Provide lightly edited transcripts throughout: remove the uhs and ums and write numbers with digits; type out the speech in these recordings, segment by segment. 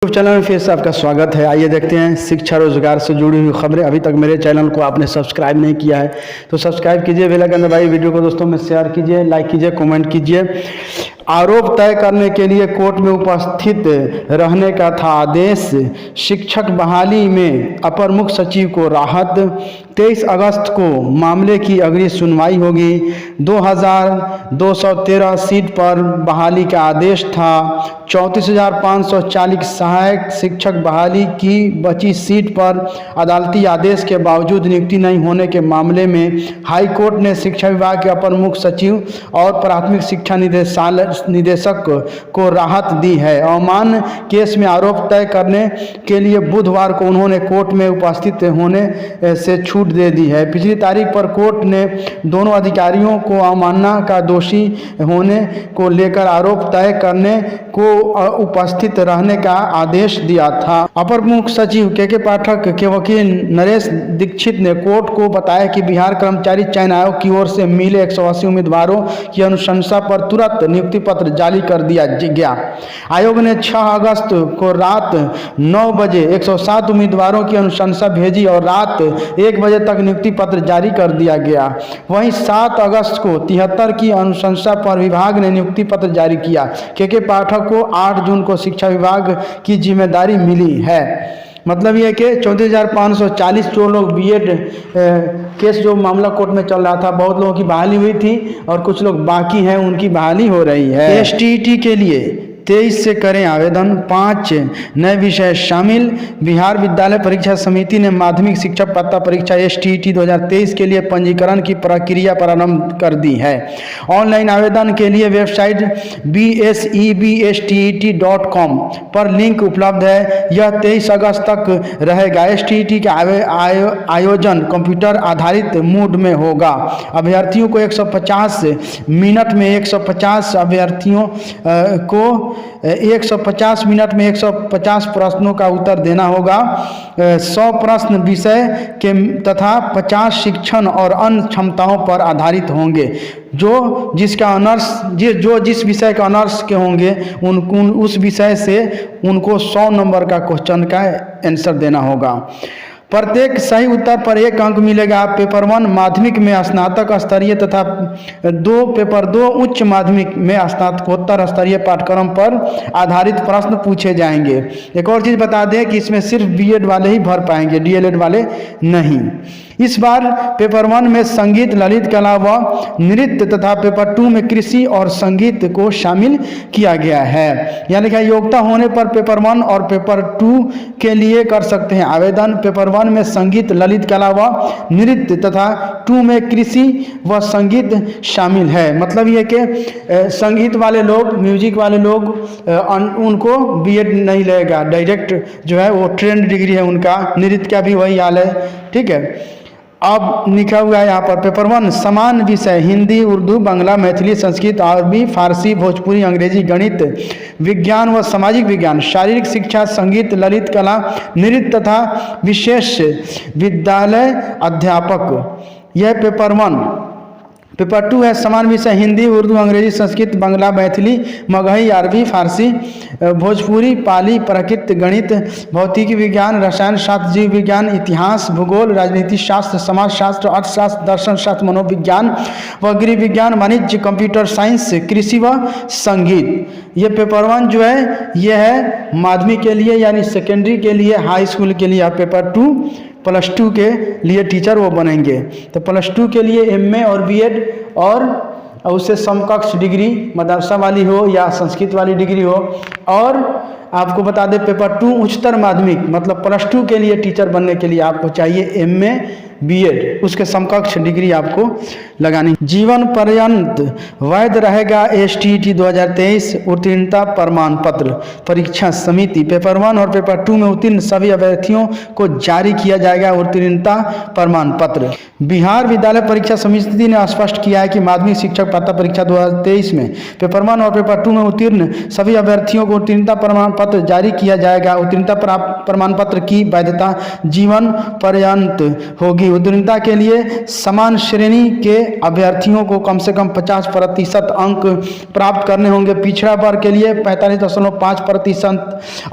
YouTube channel में फिर से आपका स्वागत है। आइए देखते हैं शिक्षा रोजगार से जुड़ी हुई खबरें। अभी तक मेरे चैनल को आपने सब्सक्राइब नहीं किया है तो सब्सक्राइब कीजिए, बेल आइकन दबाइए, वीडियो को दोस्तों में शेयर कीजिए, लाइक कीजिए, कमेंट कीजिए। आरोप तय करने के लिए कोर्ट में उपस्थित रहने का था आदेश। शिक्षक बहाली में अपर मुख्य सचिव को राहत। 23 अगस्त को मामले की अगली सुनवाई होगी। 2213 सीट पर बहाली का आदेश था। 34,540 सहायक शिक्षक बहाली की बची सीट पर अदालती आदेश के बावजूद नियुक्ति नहीं होने के मामले में हाई कोर्ट ने शिक्षा विभाग के अपर मुख्य सचिव और प्राथमिक शिक्षा निदेशक को राहत दी है। अवमान केस में आरोप तय करने के लिए बुधवार को उन्होंने कोर्ट में उपस्थित होने से छूट दे दी है। पिछली तारीख पर कोर्ट ने दोनों अधिकारियों को अवमानना का दोषी होने को लेकर आरोप तय करने को उपस्थित रहने का आदेश दिया था। अपर मुख्य सचिव के पाठक के वकील नरेश दीक्षित ने कोर्ट को बताया कि बिहार कर्मचारी चयन आयोग की ओर से मिले 180 उम्मीदवारों की अनुशंसा पर तुरंत नियुक्ति पत्र जारी कर दिया गया। आयोग ने 6 अगस्त को रात 9 बजे 107 उम्मीदवारों की अनुशंसा भेजी और रात 1 बजे तक नियुक्ति पत्र जारी कर दिया गया। वहीं 7 अगस्त को 73 की अनुशंसा पर विभाग ने नियुक्ति पत्र जारी किया। के पाठक को 8 जून को शिक्षा विभाग की जिम्मेदारी मिली है। मतलब ये कि 34,540 जो लोग बीएड केस जो मामला कोर्ट में चल रहा था, बहुत लोगों की बहाली हुई थी और कुछ लोग बाकी हैं, उनकी बहाली हो रही है। एसटीईटी के लिए 23 से करें आवेदन। 5 नए विषय शामिल। बिहार विद्यालय परीक्षा समिति ने माध्यमिक शिक्षक पात्रता परीक्षा एसटीईटी 2023 के लिए पंजीकरण की प्रक्रिया प्रारंभ कर दी है। ऑनलाइन आवेदन के लिए वेबसाइट bsebstet.com पर लिंक उपलब्ध है। यह 23 अगस्त तक रहेगा। एसटीईटी का आयोजन कंप्यूटर आधारित मोड में होगा। अभ्यर्थियों को 150 मिनट में 150 अभ्यर्थियों को 150 मिनट में 150 प्रश्नों का उत्तर देना होगा। 100 प्रश्न विषय के तथा 50 शिक्षण और अन्य क्षमताओं पर आधारित होंगे। जिस विषय का ऑनर्स के होंगे उस विषय से उनको 100 नंबर का क्वेश्चन का आंसर देना होगा। प्रत्येक सही उत्तर पर 1 अंक मिलेगा। पेपर 1 माध्यमिक में स्नातक स्तरीय तथा पेपर 2 उच्च माध्यमिक में स्नातकोत्तर स्तरीय पाठ्यक्रम पर आधारित प्रश्न पूछे जाएंगे। एक और चीज़ बता दें कि इसमें सिर्फ बीएड वाले ही भर पाएंगे, डीएलएड वाले नहीं। इस बार पेपर 1 में संगीत, ललित कला व नृत्य तथा पेपर 2 में कृषि और संगीत को शामिल किया गया है। यानी कि योग्यता होने पर पेपर 1 और पेपर 2 के लिए कर सकते हैं आवेदन। पेपर 1 में संगीत, ललित कला व नृत्य तथा 2 में कृषि व संगीत शामिल है। मतलब ये कि संगीत वाले लोग, म्यूजिक वाले लोग उनको बीएड नहीं लगेगा, डायरेक्ट जो है वो ट्रेंड डिग्री है उनका। नृत्य का भी वही हाल है, ठीक है। अब लिखा हुआ है यहाँ पर पेपर 1 समान विषय हिंदी, उर्दू, बांग्ला, मैथिली, संस्कृत, अरबी, फारसी, भोजपुरी, अंग्रेजी, गणित, विज्ञान व सामाजिक विज्ञान, शारीरिक शिक्षा, संगीत, ललित कला, नृत्य तथा विशेष विद्यालय अध्यापक। यह पेपर 1। पेपर 2 है समान विषय हिंदी, उर्दू, अंग्रेजी, संस्कृत, बांग्ला, मैथिली, मगही, अरबी, फारसी, भोजपुरी, पाली, प्राकृत, गणित, भौतिक विज्ञान, रसायन शास्त्र, जीव विज्ञान, इतिहास, भूगोल, राजनीति शास्त्र, समाज शास्त्र, अर्थशास्त्र, दर्शन शास्त्र, मनोविज्ञान व गृह विज्ञान, वाणिज्य, कंप्यूटर साइंस, कृषि व संगीत। ये पेपर 1 जो है ये है माध्यमिक के लिए, यानी सेकेंडरी के लिए, हाई स्कूल के लिए। पेपर 2 +2 के लिए टीचर वो बनेंगे। तो +2 के लिए एमए और बीएड और उससे समकक्ष डिग्री मदरसा वाली हो या संस्कृत वाली डिग्री हो। और आपको बता दें पेपर 2 उच्चतर माध्यमिक मतलब +2 के लिए टीचर बनने के लिए आपको चाहिए एमए बीएड, उसके समकक्ष डिग्री आपको लगानी। जीवन पर्यंत वैध रहेगा एसटीईटी 2023 उत्तीर्णता प्रमाण पत्र। परीक्षा समिति पेपर 1 और पेपर 2 में उत्तीर्ण सभी अभ्यर्थियों को जारी किया जाएगा उत्तीर्णता प्रमाण पत्र। बिहार विद्यालय परीक्षा समिति ने स्पष्ट किया है कि माध्यमिक शिक्षक पात्रता परीक्षा 2023 में पेपर 1 और पेपर 2 में उत्तीर्ण सभी अभ्यर्थियों को उत्तीर्णता प्रमाण पत्र जारी किया जाएगा। उत्तीर्णता प्रमाण पत्र की वैधता जीवन पर्यंत होगी। होगी। उत्तीर्णता के लिए समान श्रेणी के अभ्यर्थियों को कम से कम 50% अंक प्राप्त करने होंगे। पिछड़ा वर्ग के लिए 45.5%,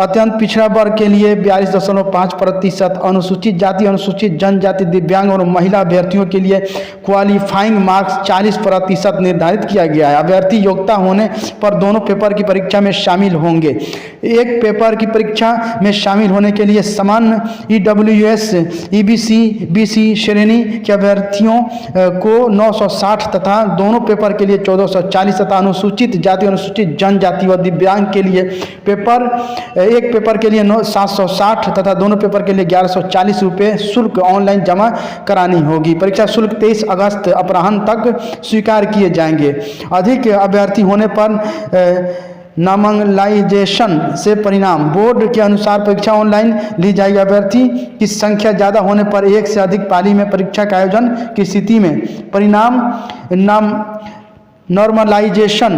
अत्यंत पिछड़ा वर्ग के लिए 42.5%, अनुसूचित जाति, अनुसूचित जनजाति, दिव्यांग और महिला अभ्यर्थियों के लिए क्वालिफाइंग मार्क्स 40% निर्धारित किया गया है। अभ्यर्थी योग्यता होने पर दोनों पेपर की परीक्षा में शामिल होंगे। एक पेपर की परीक्षा में शामिल होने के लिए सामान्य EWS, EBC, BC श्रेणी के अभ्यर्थियों को 960 तथा दोनों पेपर के लिए 1440 तथा अनुसूचित जाति, अनुसूचित जनजाति व दिव्यांग के लिए एक पेपर के लिए 760 तथा दोनों पेपर के लिए 1140 रुपये शुल्क ऑनलाइन जमा करानी होगी। परीक्षा शुल्क 23 अगस्त अपराह्न तक स्वीकार किए जाएंगे। अधिक अभ्यर्थी होने पर नॉर्मलाइजेशन से परिणाम बोर्ड के अनुसार परीक्षा ऑनलाइन ली जाएगी। अभ्यर्थी की संख्या ज़्यादा होने पर एक से अधिक पाली में परीक्षा के आयोजन की स्थिति में परिणाम नॉर्मलाइजेशन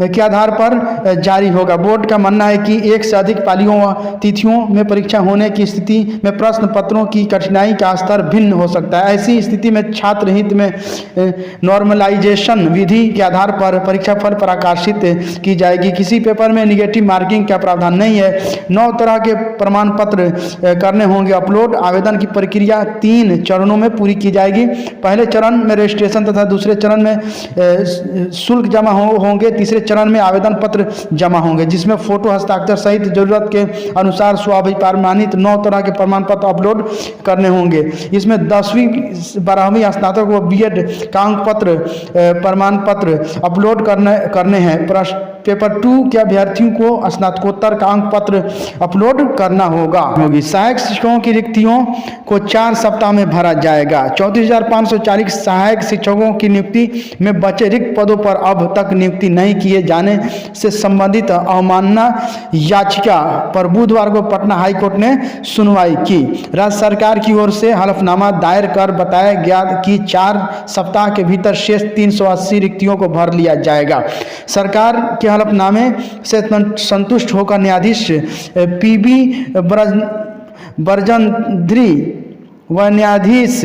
के आधार पर जारी होगा। बोर्ड का मानना है कि एक से अधिक पालियों व तिथियों में परीक्षा होने की स्थिति में प्रश्न पत्रों की कठिनाई का स्तर भिन्न हो सकता है। ऐसी स्थिति में छात्र हित में नॉर्मलाइजेशन विधि के आधार पर परीक्षा फल प्रकाशित की जाएगी। किसी पेपर में निगेटिव मार्किंग का प्रावधान नहीं है। 9 तरह के प्रमाण पत्र करने होंगे अपलोड। आवेदन की प्रक्रिया 3 चरणों में पूरी की जाएगी। पहले चरण में रजिस्ट्रेशन तथा दूसरे चरण में शुल्क जमा होंगे। तीसरे चरण में आवेदन पत्र जमा होंगे जिसमें फोटो, हस्ताक्षर सहित जरूरत के अनुसार स्वाभिप्रमाणित 9 तरह के प्रमाण पत्र अपलोड करने होंगे। इसमें 10वीं 12वीं स्नातक व BEd का अंक पत्र प्रमाण पत्र अपलोड करने हैं। पेपर 2 के अभ्यर्थियों को स्नातकोत्तर का अंक पत्र अपलोड करना होगी। सहायक शिक्षकों की रिक्तियों को 4 सप्ताह में भरा जाएगा। 34,540 सहायक शिक्षकों की नियुक्ति में बचे रिक्त पदों पर अब तक नियुक्ति नहीं किए जाने से संबंधित अवमानना याचिका पर बुधवार को पटना हाईकोर्ट ने सुनवाई की। राज्य सरकार की ओर से हलफनामा दायर कर बताया गया कि 4 सप्ताह के भीतर शेष 380 रिक्तियों को भर लिया जाएगा। सरकार के हलफनामे से संतुष्ट होकर न्यायाधीश PB बरजंद्री व न्यायाधीश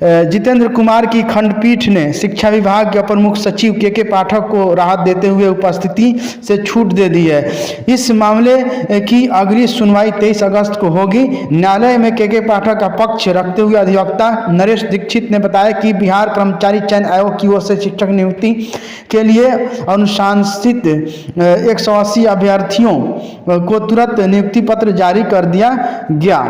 जितेंद्र कुमार की खंडपीठ ने शिक्षा विभाग के अपर मुख्य सचिव के पाठक को राहत देते हुए उपस्थिति से छूट दे दी है। इस मामले की अगली सुनवाई 23 अगस्त को होगी। न्यायालय में के पाठक का पक्ष रखते हुए अधिवक्ता नरेश दीक्षित ने बताया कि बिहार कर्मचारी चयन आयोग की ओर से शिक्षक नियुक्ति के लिए अनुशंसित 180 अभ्यर्थियों को तुरंत नियुक्ति पत्र जारी कर दिया गया।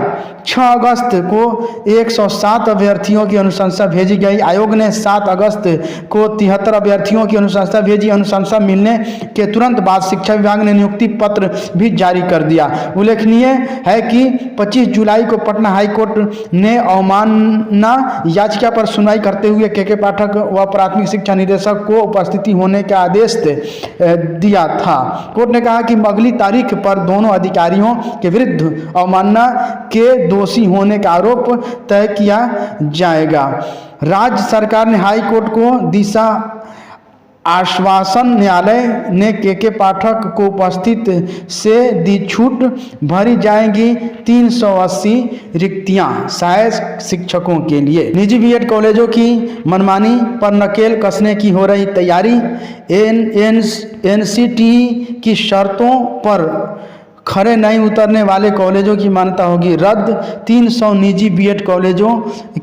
6 अगस्त को 107 अभ्यर्थियों की अनुशंसा भेजी गई। आयोग ने 7 अगस्त को 73 अभ्यर्थियों की अनुशंसा भेजी। अनुशंसा मिलने के तुरंत बाद शिक्षा विभाग ने नियुक्ति पत्र भी जारी कर दिया। उल्लेखनीय है कि 25 जुलाई को पटना हाईकोर्ट ने अवमानना याचिका पर सुनवाई करते हुए के पाठक व प्राथमिक शिक्षा निदेशक को उपस्थिति होने का आदेश दिया था। कोर्ट ने कहा कि अगली तारीख पर दोनों अधिकारियों के विरुद्ध अवमानना के दोषी होने का आरोप तय किया जाएगा। राज्य सरकार ने हाई कोर्ट को दिशा आश्वासन न्यायालय ने के पाठक को उपस्थित से दी छूट। भरी जाएंगी 380 रिक्तियां सहायक शिक्षकों के लिए। निजी BEd कॉलेजों की मनमानी पर नकेल कसने की हो रही तैयारी। NCTE की शर्तों पर खरे नहीं उतरने वाले कॉलेजों की मान्यता होगी रद्द। 300 निजी BEd कॉलेजों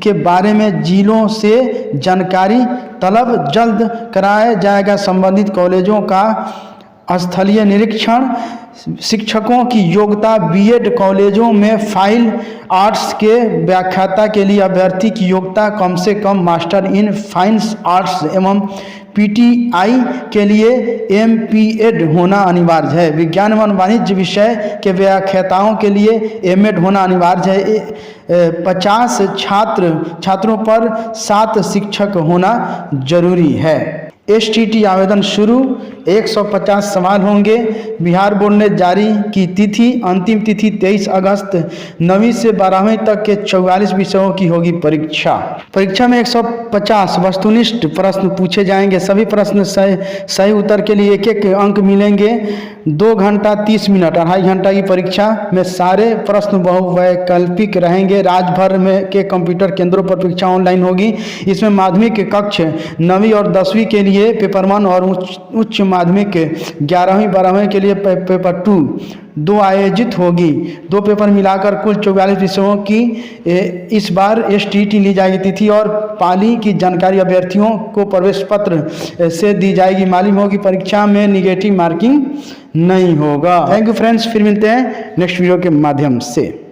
के बारे में जिलों से जानकारी तलब जल्द कराया जाएगा। संबंधित कॉलेजों का स्थलीय निरीक्षण। शिक्षकों की योग्यता। BEd कॉलेजों में फाइन आर्ट्स के व्याख्याता के लिए अभ्यर्थी की योग्यता कम से कम मास्टर इन फाइन आर्ट्स एवं PTI के लिए MPEd होना अनिवार्य है। विज्ञान एवं वाणिज्य विषय के व्याख्याताओं के लिए MEd होना अनिवार्य है। 50 छात्रों पर 7 शिक्षक होना जरूरी है। STT आवेदन शुरू 150 सवाल होंगे। बिहार बोर्ड ने जारी की तिथि, अंतिम तिथि 23 अगस्त। 9वीं से 12वीं तक के 44 विषयों की होगी परीक्षा। परीक्षा में 150 वस्तुनिष्ठ प्रश्न पूछे जाएंगे। सभी प्रश्न सही उत्तर के लिए 1-1 अंक मिलेंगे। 2 घंटा 30 मिनट, 2.5 घंटा की परीक्षा में सारे प्रश्न बहुवैकल्पिक रहेंगे। राज्य भर में के कंप्यूटर केंद्रों पर परीक्षा ऑनलाइन होगी। इसमें माध्यमिक कक्ष 9वीं और 10वीं के लिए पेपर 1 और उच्च माध्यमिक 11वीं 12वीं के लिए पेपर 2 आयोजित होगी। 2 पेपर मिलाकर कुल 44 विषयों की इस बार STT ली जाएगी। तिथि और पाली की जानकारी अभ्यर्थियों को प्रवेश पत्र से दी जाएगी। मालूम होगी परीक्षा में निगेटिव मार्किंग नहीं होगा। थैंक यू फ्रेंड्स, फिर मिलते हैं नेक्स्ट वीडियो के माध्यम से।